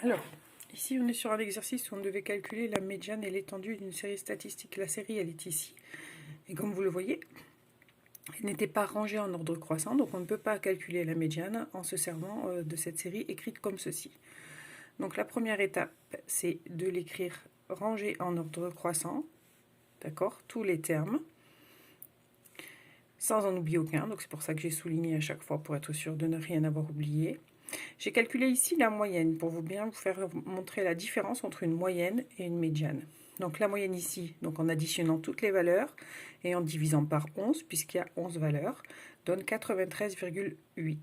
Alors, ici on est sur un exercice où on devait calculer la médiane et l'étendue d'une série statistique. La série elle est ici. Et comme vous le voyez, elle n'était pas rangée en ordre croissant, donc on ne peut pas calculer la médiane en se servant de cette série écrite comme ceci. Donc la première étape, c'est de l'écrire rangée en ordre croissant, d'accord, tous les termes, sans en oublier aucun, donc c'est pour ça que j'ai souligné à chaque fois pour être sûr de ne rien avoir oublié. J'ai calculé ici la moyenne pour bien vous faire montrer la différence entre une moyenne et une médiane. Donc la moyenne ici, donc en additionnant toutes les valeurs et en divisant par 11, puisqu'il y a 11 valeurs, donne 93,8.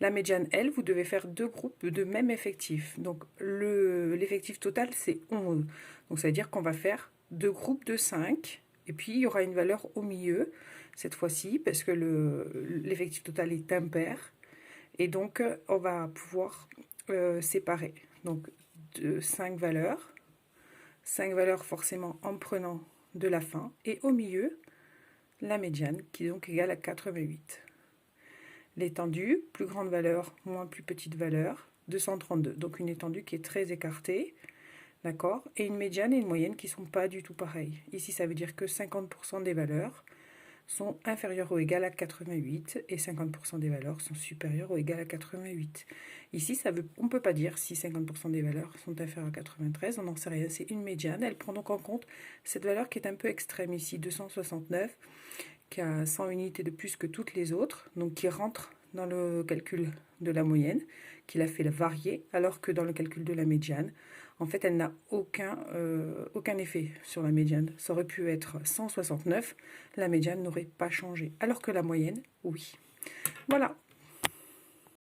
La médiane, elle, vous devez faire deux groupes de même effectif. Donc l'effectif total, c'est 11. Donc ça veut dire qu'on va faire deux groupes de 5. Et puis il y aura une valeur au milieu, cette fois-ci, parce que l'effectif total est impair. Et donc, on va pouvoir séparer donc de 5 valeurs. 5 valeurs forcément en prenant de la fin. Et au milieu, la médiane qui est donc égale à 88. L'étendue, plus grande valeur, moins plus petite valeur, 232. Donc une étendue qui est très écartée. D'accord? Et une médiane et une moyenne qui ne sont pas du tout pareilles. Ici, ça veut dire que 50% des valeurs sont inférieures ou égales à 88 et 50% des valeurs sont supérieures ou égales à 88. Ici, on ne peut pas dire si 50% des valeurs sont inférieures à 93, on n'en sait rien, c'est une médiane. Elle prend donc en compte cette valeur qui est un peu extrême ici, 269, qui a 100 unités de plus que toutes les autres, donc qui rentre dans le calcul de la moyenne, qui la fait varier, alors que dans le calcul de la médiane, en fait, elle n'a aucun effet sur la médiane. Ça aurait pu être 169, la médiane n'aurait pas changé, alors que la moyenne, oui. Voilà.